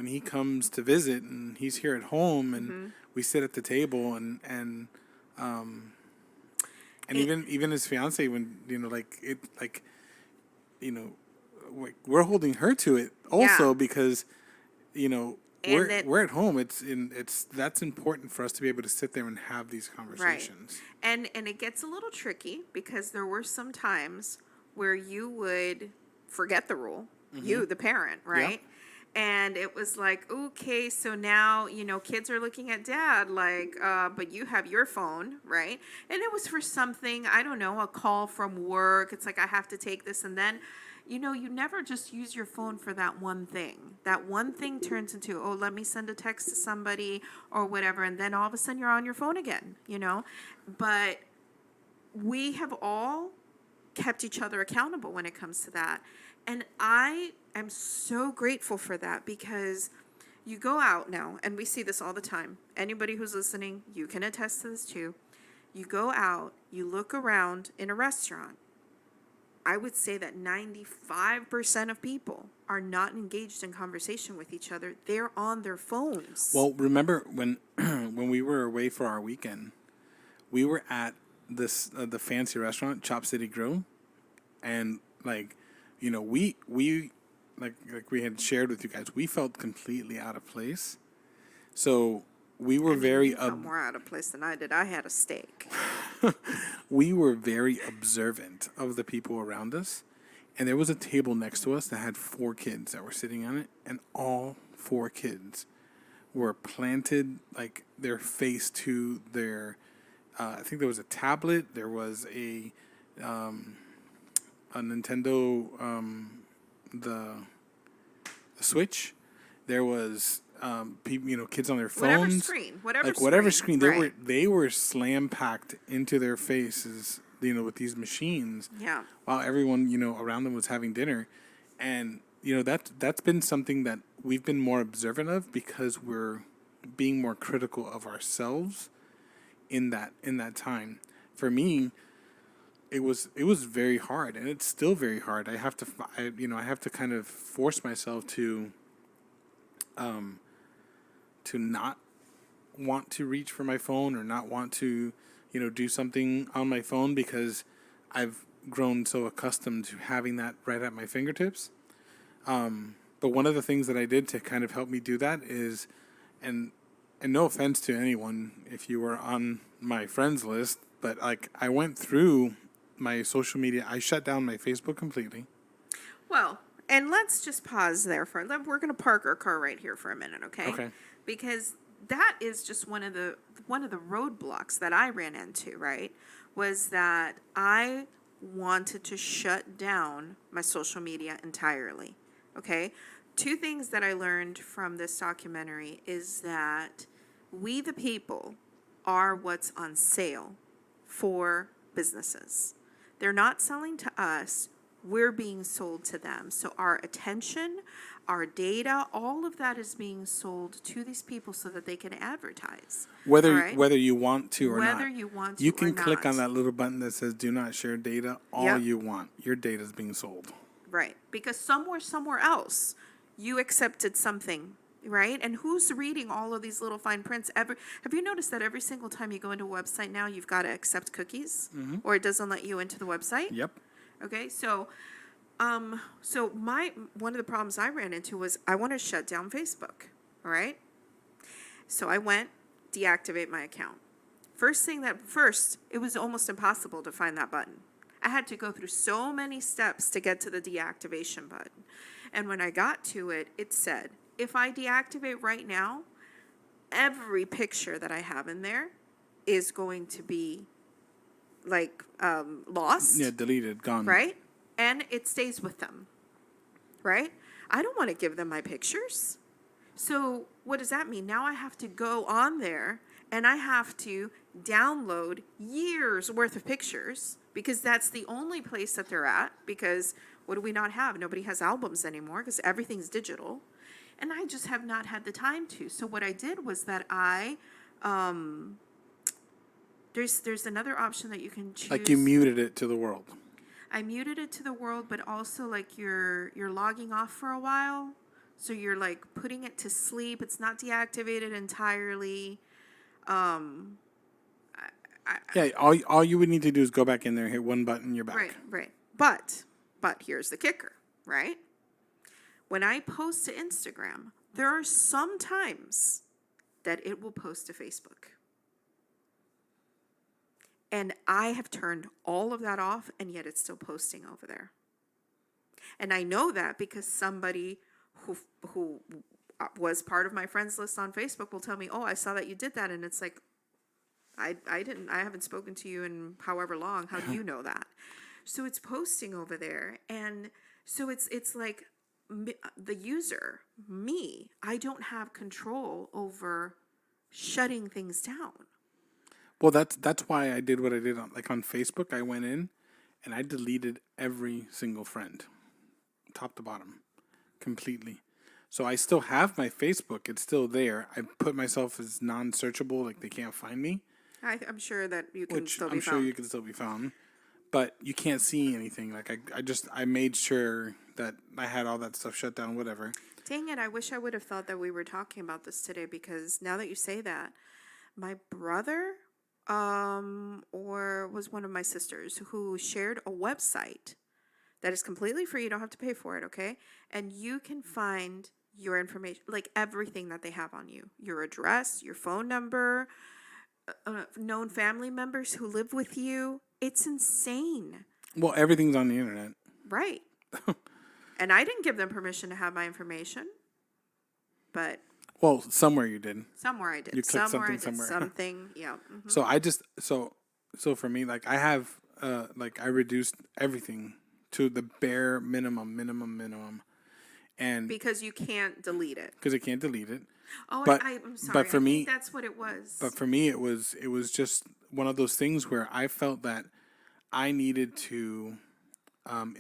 S1: he comes to visit and he's here at home, and we sit at the table, and even his fiance, when we're holding her to it also, because we're at home. That's important for us to be able to sit there and have these conversations.
S2: Right. And it gets a little tricky, because there were some times where you would forget the rule, you, the parent, right? And it was like, okay, so now, kids are looking at dad like, but you have your phone, right? And it was for something, I don't know, a call from work. It's like, I have to take this. And then, you never just use your phone for that one thing. That one thing turns into, oh, let me send a text to somebody or whatever. And then all of a sudden you're on your phone again, But we have all kept each other accountable when it comes to that. And I am so grateful for that, because you go out now, and we see this all the time. Anybody who's listening, you can attest to this too. You go out, you look around in a restaurant. I would say that 95% of people are not engaged in conversation with each other. They're on their phones.
S1: Well, remember when when we were away for our weekend, we were at this the fancy restaurant, Chop City Grill, and like, we like we had shared with you guys, we felt completely out of place. So we were very
S2: You felt more out of place than I did. I had a steak.
S1: we were very observant of the people around us, and there was a table next to us that had 4 kids that were sitting on it, and all 4 kids were planted, like, their face to their I think there was a tablet, there was a Nintendo, the Switch, there was people, kids on their phones, whatever screen,
S2: right.
S1: they were slam packed into their faces, with these machines.
S2: Yeah.
S1: While everyone, around them was having dinner, and that's been something that we've been more observant of, because we're being more critical of ourselves in that time. For me, it was very hard, and it's still very hard. I have to kind of force myself to not want to reach for my phone, or not want to do something on my phone, because I've grown so accustomed to having that right at my fingertips. But one of the things that I did to kind of help me do that is, and no offense to anyone if you were on my friends list, but like, I went through my social media. I shut down my Facebook completely.
S2: Well, and let's just pause there we're going to park our car right here for a minute, okay?
S1: Okay.
S2: Because that is just one of the roadblocks that I ran into, right? Was that I wanted to shut down my social media entirely. Okay? 2 things that I learned from this documentary is that we the people are what's on sale for businesses. They're not selling to us, we're being sold to them. So our attention, our data, all of that is being sold to these people so that they can advertise.
S1: Whether you want to or not.
S2: Whether you want to
S1: You
S2: or
S1: can click
S2: not.
S1: on that little button that says "Do not share data" all
S2: Yep.
S1: you want. Your data is being sold.
S2: Right. Because somewhere else, you accepted something, right? And who's reading all of these little fine prints? Have you noticed that every single time you go into a website now, you've got to accept cookies, or it doesn't let you into the website?
S1: Yep.
S2: Okay, so one of the problems I ran into was I want to shut down Facebook. All right, so I went deactivate my account. First, it was almost impossible to find that button. I had to go through so many steps to get to the deactivation button. And when I got to it, it said, if I deactivate right now, every picture that I have in there is going to be like lost.
S1: Yeah, deleted, gone.
S2: Right? And it stays with them. Right? I don't want to give them my pictures. So what does that mean? Now I have to go on there and I have to download years worth of pictures, because that's the only place that they're at. Because what do we not have? Nobody has albums anymore because everything's digital. And I just have not had the time to. So what I did was that there's another option that you can choose.
S1: Like, you muted it to the world.
S2: I muted it to the world, but also like you're logging off for a while. So you're like putting it to sleep. It's not deactivated entirely.
S1: Yeah, all you would need to do is go back in there, hit one button, you're back.
S2: Right. But here's the kicker, right? When I post to Instagram, there are some times that it will post to Facebook. And I have turned all of that off, and yet it's still posting over there. And I know that because somebody who who was part of my friends list on Facebook will tell me, "Oh, I saw that you did that," and it's like, I haven't spoken to you in however long. How do you know that? So it's posting over there, and so it's like the user, me. I don't have control over shutting things down.
S1: Well, that's why I did what I did on Facebook. I went in and I deleted every single friend, top to bottom, completely. So I still have my Facebook. It's still there. I put myself as non-searchable, like they can't find me,
S2: I'm sure that you can
S1: which
S2: still be
S1: I'm sure
S2: found.
S1: you can still be found, but you can't see anything. Like I made sure that I had all that stuff shut down, whatever.
S2: Dang it, I wish I would have thought that we were talking about this today, because now that you say that, my brother or was one of my sisters who shared a website that is completely free. You don't have to pay for it, okay? And you can find your information, like everything that they have on you, your address, your phone number, known family members who live with you. It's insane.
S1: Well, everything's on the internet.
S2: Right. And I didn't give them permission to have my information, but
S1: Well, somewhere you did.
S2: somewhere I did.
S1: You clicked
S2: Somewhere I
S1: something
S2: did
S1: somewhere.
S2: something. Yeah.
S1: So I just so for me, like I have like I reduced everything to the bare minimum, and
S2: Because you can't delete it.
S1: because I can't delete it.
S2: Oh,
S1: But
S2: I'm sorry.
S1: but for
S2: I
S1: me,
S2: think that's what it was.
S1: but for me, it was just one of those things where I felt that I needed to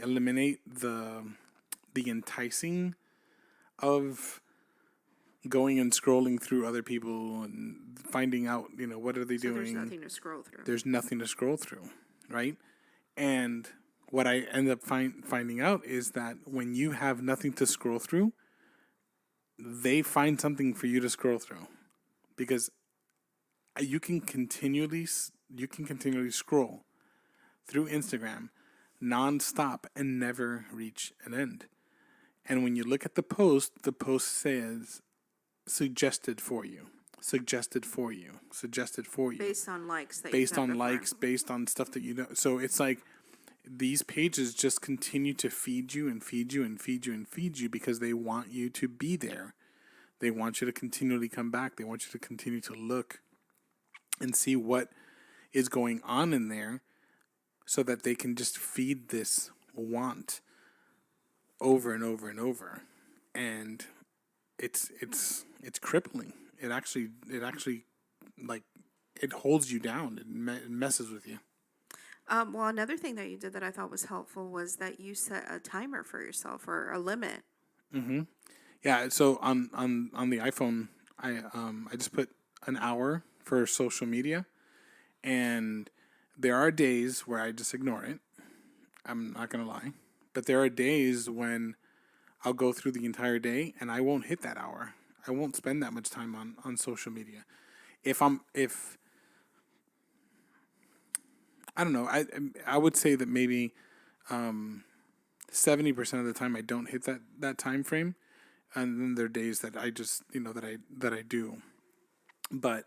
S1: eliminate the enticing of going and scrolling through other people and finding out, what are they
S2: So there's
S1: doing.
S2: nothing to scroll through.
S1: There's nothing to scroll through, right? And what I end up finding out is that when you have nothing to scroll through, they find something for you to scroll through, because you can continually scroll through Instagram nonstop and never reach an end. And when you look at the post says suggested for you, suggested for you, suggested for you,
S2: Based on likes that
S1: based
S2: you've done
S1: on
S2: before.
S1: likes, based on stuff that you know. So it's like these pages just continue to feed you and feed you and feed you and feed you because they want you to be there. They want you to continually come back. They want you to continue to look and see what is going on in there so that they can just feed this want over and over and over. And it's crippling. It actually like it holds you down. It messes with you.
S2: Well, another thing that you did that I thought was helpful was that you set a timer for yourself, or a limit.
S1: Yeah, so on the iPhone, I just put an hour for social media, and there are days where I just ignore it. I'm not gonna lie, but there are days when I'll go through the entire day and I won't hit that hour. I won't spend that much time on social media. If I don't know, I would say that maybe 70% of the time I don't hit that time frame, and then there are days that I just that I do, but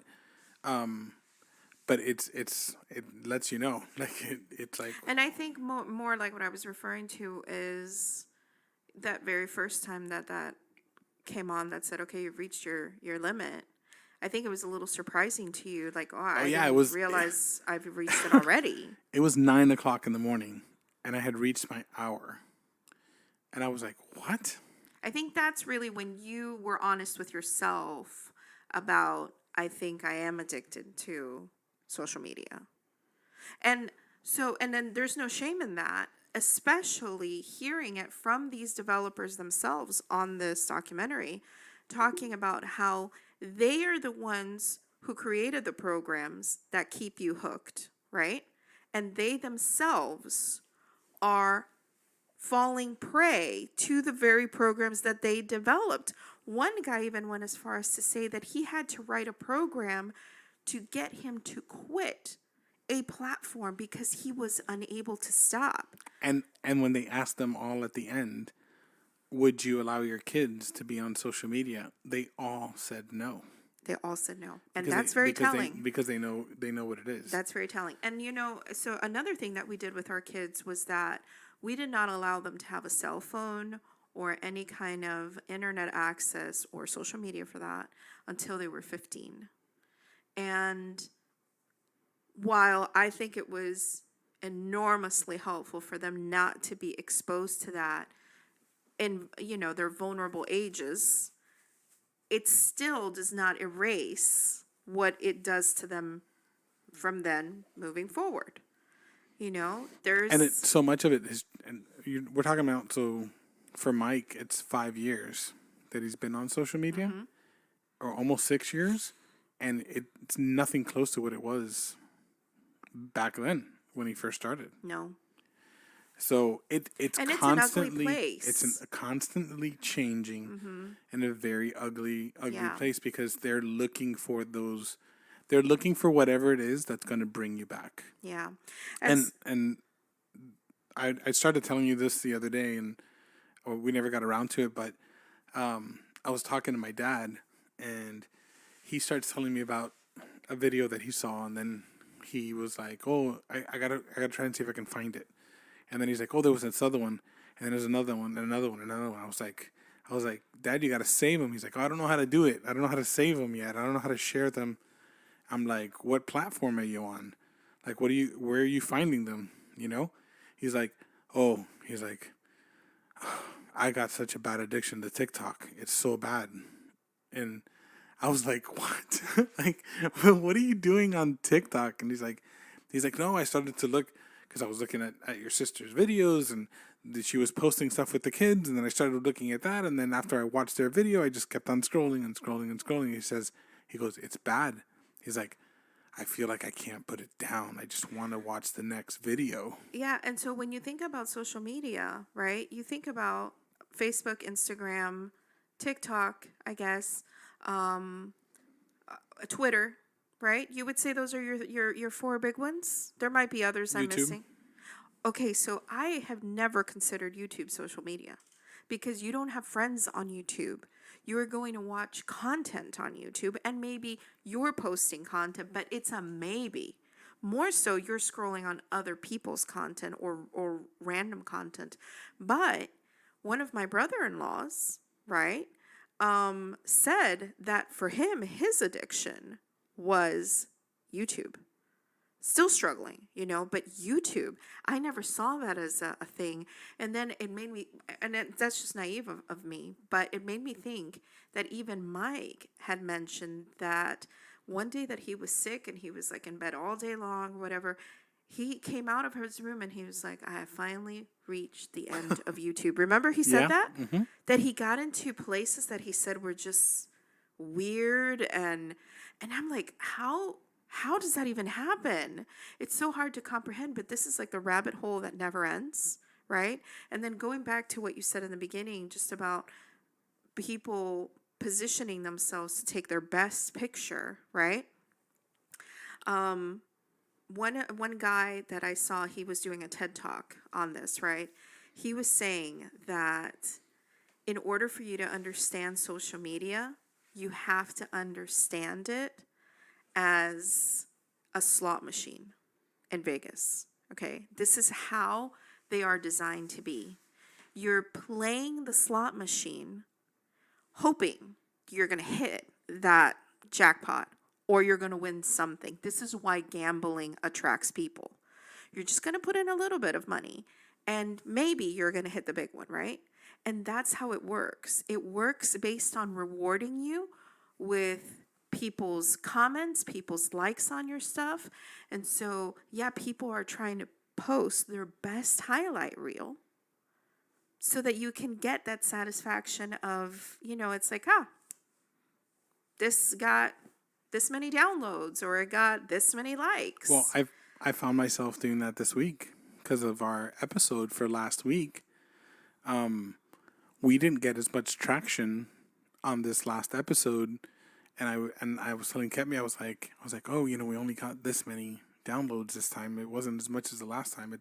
S1: it lets you know, like it's like
S2: And I think more like what I was referring to is that very first time that came on that said, okay, you've reached your limit. I think it was a little surprising to you, like, oh, I
S1: yeah, it
S2: didn't
S1: was-
S2: realize I've reached it already.
S1: it was 9 o'clock in the morning, and I had reached my hour, and I was like, what?
S2: I think that's really when you were honest with yourself about, I think I am addicted to social media. And then there's no shame in that, especially hearing it from these developers themselves on this documentary, talking about how they are the ones who created the programs that keep you hooked, right? And they themselves are falling prey to the very programs that they developed. One guy even went as far as to say that he had to write a program to get him to quit a platform because he was unable to stop.
S1: And when they asked them all at the end, would you allow your kids to be on social media? They all said no.
S2: They all said no. And
S1: Because
S2: that's
S1: they-
S2: very
S1: because
S2: telling.
S1: because they know what it is.
S2: That's very telling. And so another thing that we did with our kids was that we did not allow them to have a cell phone or any kind of internet access or social media for that until they were 15. And while I think it was enormously helpful for them not to be exposed to that in, their vulnerable ages, it still does not erase what it does to them from then moving forward. There's
S1: And so much of it is, and we're talking about, so for Mike, it's 5 years that he's been on social media, or almost 6 years, and it's nothing close to what it was back then when he first started.
S2: no.
S1: So it's
S2: And it's
S1: constantly
S2: an ugly place.
S1: it's constantly changing in a very ugly
S2: Yeah.
S1: place, because they're looking for those. They're looking for whatever it is that's going to bring you back.
S2: Yeah.
S1: And I started telling you this the other day, or we never got around to it, but I was talking to my dad, and he starts telling me about a video that he saw, and then he was like, "Oh, I gotta try and see if I can find it." And then he's like, "Oh, there was this other one, and then there's another one, and another one, and another one." I was like, "Dad, you gotta save them." He's like, "Oh, I don't know how to do it. I don't know how to save them yet. I don't know how to share them." I'm like, "What platform are you on? Like, where are you finding them? He's like, "I got such a bad addiction to TikTok. It's so bad." And I was like, "What? Like, what are you doing on TikTok?" And he's like, "No, I started to look, because I was looking at your sister's videos, and she was posting stuff with the kids, and then I started looking at that, and then after I watched their video, I just kept on scrolling and scrolling and scrolling." He goes, "It's bad." He's like, "I feel like I can't put it down. I just want to watch the next video."
S2: Yeah, and so when you think about social media, right? You think about Facebook, Instagram, TikTok, I guess, Twitter, right? You would say those are your four big ones. There might be others I'm
S1: YouTube.
S2: missing. Okay, so I have never considered YouTube social media, because you don't have friends on YouTube. You're going to watch content on YouTube, and maybe you're posting content, but it's a maybe. More so, you're scrolling on other people's content or random content. But one of my brother-in-laws, right, said that for him, his addiction was YouTube. Still struggling, but YouTube, I never saw that as a thing. And then it made me, that's just naive of me, but it made me think that even Mike had mentioned that one day that he was sick and he was like in bed all day long, whatever. He came out of his room and he was like, "I have finally reached the end of YouTube." Remember he said
S1: Yeah.
S2: that? That he got into places that he said were just weird, and I'm like, how does that even happen? It's so hard to comprehend, but this is like the rabbit hole that never ends, right? And then going back to what you said in the beginning, just about people positioning themselves to take their best picture, right? One guy that I saw, he was doing a TED Talk on this, right? He was saying that in order for you to understand social media, you have to understand it as a slot machine in Vegas. Okay, this is how they are designed to be. You're playing the slot machine hoping you're going to hit that jackpot or you're going to win something. This is why gambling attracts people. You're just going to put in a little bit of money and maybe you're going to hit the big one, right? And that's how it works. It works based on rewarding you with people's comments, people's likes on your stuff. And so, yeah, people are trying to post their best highlight reel so that you can get that satisfaction of, it's like, this got this many downloads or it got this many likes.
S1: Well, I found myself doing that this week because of our episode for last week. We didn't get as much traction on this last episode. And I was telling Kemi, I was like, "Oh, we only got this many downloads this time. It wasn't as much as the last time.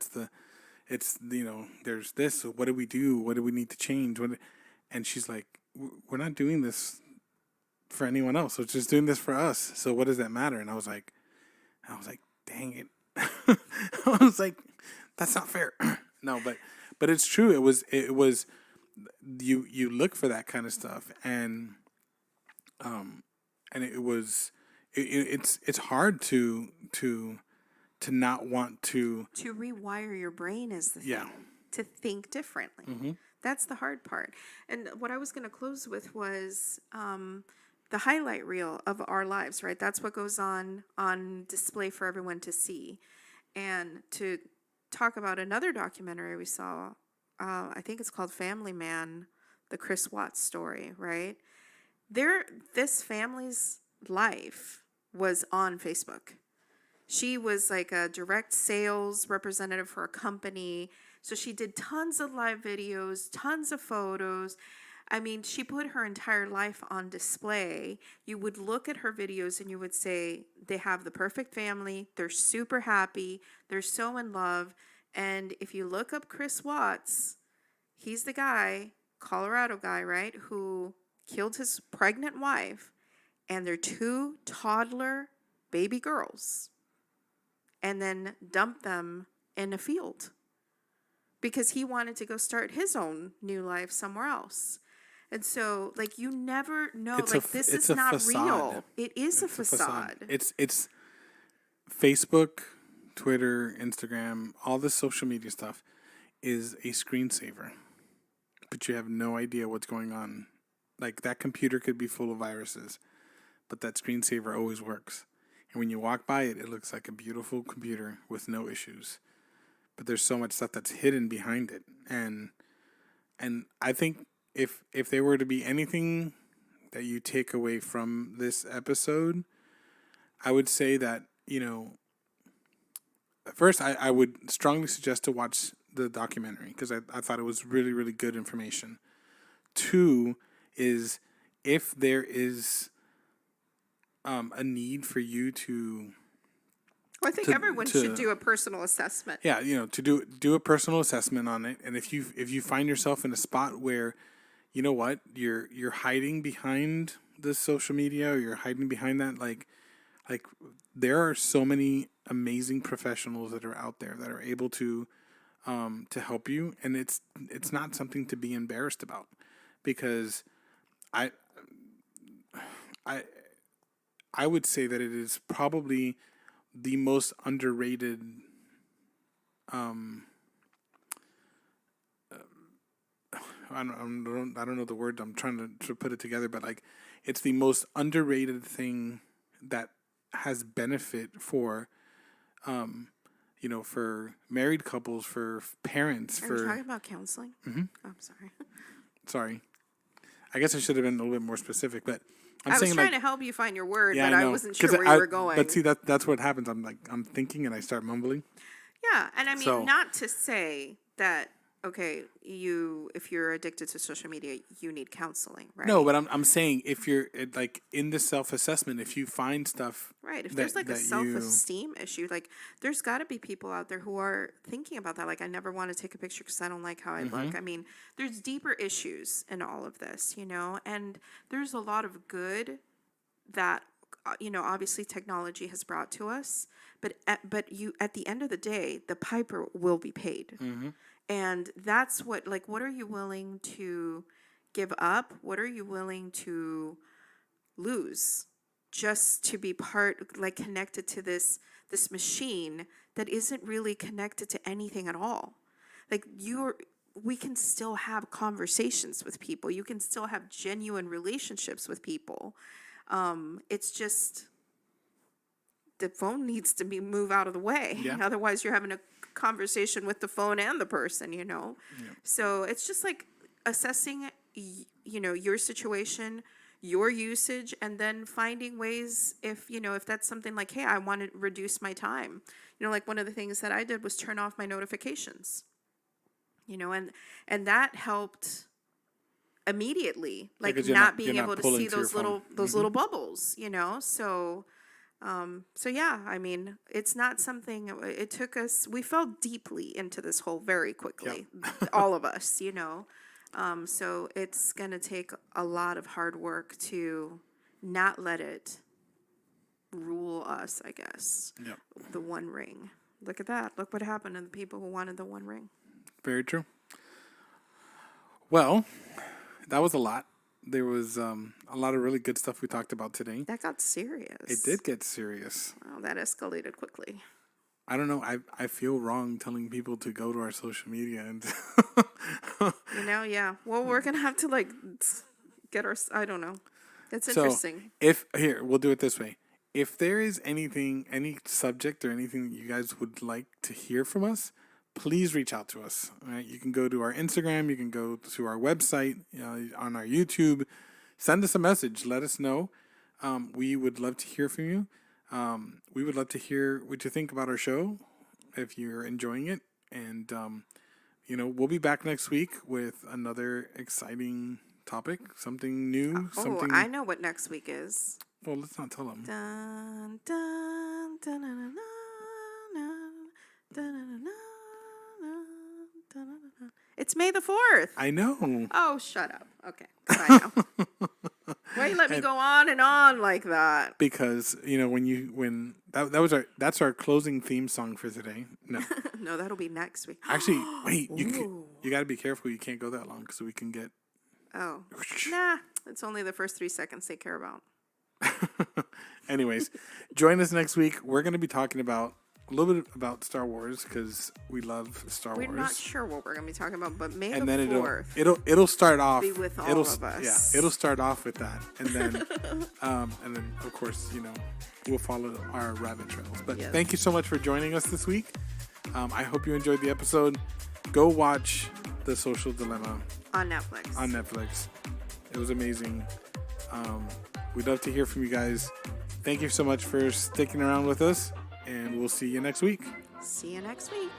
S1: There's this. So what do we do? What do we need to change?" And she's like, "We're not doing this for anyone else. We're just doing this for us. So what does that matter?" And I was like, "Dang it!" I was like, "That's not fair." No, but it's true. It was you look for that kind of stuff, and it was it's hard to not want to.
S2: To rewire your brain is the
S1: Yeah.
S2: thing. To think differently. That's the hard part. And what I was going to close with was the highlight reel of our lives, right? That's what goes on display for everyone to see. And to talk about another documentary we saw, I think it's called Family Man, the Chris Watts story, right? This family's life was on Facebook. She was like a direct sales representative for a company. So she did tons of live videos, tons of photos. I mean, she put her entire life on display. You would look at her videos and you would say, they have the perfect family. They're super happy. They're so in love. And if you look up Chris Watts, he's the guy, Colorado guy, right, who killed his pregnant wife and their 2 toddler baby girls, and then dumped them in a field because he wanted to go start his own new life somewhere else. And so, like, you never know. This is not real. It is a facade.
S1: It's Facebook, Twitter, Instagram, all this social media stuff is a screensaver, but you have no idea what's going on. Like, that computer could be full of viruses, but that screensaver always works. And when you walk by it, it looks like a beautiful computer with no issues. But there's so much stuff that's hidden behind it. And I think if there were to be anything that you take away from this episode, I would say that, first I would strongly suggest to watch the documentary because I thought it was really, really good information. 2 is if there is a need for you to.
S2: Well, I think everyone should do a personal assessment.
S1: Yeah, to do a personal assessment on it, and if you find yourself in a spot where, you know what, you're hiding behind the social media, or you're hiding behind that, like there are so many amazing professionals that are out there that are able to help you, and it's not something to be embarrassed about, because I would say that it is probably the most underrated I don't know the word. I'm trying to put it together, but like it's the most underrated thing that has benefit for for married couples, for parents.
S2: Are you talking about counseling? Mm-hmm. Oh, I'm sorry.
S1: Sorry. I guess I should have been a little bit more specific, but
S2: I was trying to help you find your word, but I wasn't sure where you were going.
S1: But see, that's what happens. I'm thinking and I start mumbling.
S2: Yeah, and I mean, not to say that, okay, if you're addicted to social media, you need counseling, right?
S1: No, but I'm saying if you're like in the self-assessment, if you find stuff,
S2: right? If there's like a self-esteem issue, like there's got to be people out there who are thinking about that. Like, I never want to take a picture because I don't like how I look. I mean, there's deeper issues in all of this, and there's a lot of good that obviously technology has brought to us, but at the end of the day, the piper will be paid. And that's what are you willing to give up? What are you willing to lose just to be connected to this machine that isn't really connected to anything at all? We can still have conversations with people. You can still have genuine relationships with people. It's just the phone needs to move out of the way.
S1: Yeah.
S2: Otherwise, you're having a conversation with the phone and the person, Yeah. So it's just like assessing, your situation, your usage, and then finding ways if that's something like, hey, I want to reduce my time. Like one of the things that I did was turn off my notifications, and that helped immediately, not being able to see those little bubbles, so yeah, I mean, it's not something, it took us, we fell deeply into this hole very quickly, all of us, so it's going to take a lot of hard work to not let it rule us, I guess.
S1: Yep.
S2: The One Ring. Look at that. Look what happened to the people who wanted the One Ring.
S1: Very true. Well, that was a lot. There was a lot of really good stuff we talked about today.
S2: That got serious.
S1: It did get serious.
S2: Wow, that escalated quickly.
S1: I don't know. I feel wrong telling people to go to our social media and
S2: Yeah. Well, we're gonna have to get our. I don't know. It's
S1: So,
S2: interesting.
S1: if here, we'll do it this way. If there is anything, any subject or anything that you guys would like to hear from us, please reach out to us. All right, you can go to our Instagram, you can go to our website, on our YouTube. Send us a message. Let us know. We would love to hear from you. We would love to hear what you think about our show, if you're enjoying it. And we'll be back next week with another exciting topic, something new, something.
S2: I know what next week is.
S1: Well, let's not tell them.
S2: Dun, dun, dun, dun, dun, dun, dun, dun, dun, dun. It's May the 4th.
S1: I know.
S2: Oh, shut up. Okay. 'Cause I know. Why you let me go on and on like that?
S1: Because that's our closing theme song for today. No,
S2: No, that'll be next week.
S1: actually, wait. You got to be careful. You can't go that long because we can get.
S2: Oh. Nah, it's only the first 3 seconds they care about.
S1: Anyways, join us next week. We're going to be talking about a little bit about Star Wars because we love Star
S2: We're
S1: Wars.
S2: not sure what we're going to be talking about, but May
S1: And
S2: the
S1: then
S2: 4th.
S1: it'll start off.
S2: Be with all
S1: it'll,
S2: of us.
S1: Yeah, it'll start off with that, and then of course we'll follow our rabbit trails. But
S2: Yes.
S1: thank you so much for joining us this week. I hope you enjoyed the episode. Go watch The Social Dilemma
S2: On Netflix.
S1: on Netflix. It was amazing. We'd love to hear from you guys. Thank you so much for sticking around with us, and we'll see you next week.
S2: See you next week.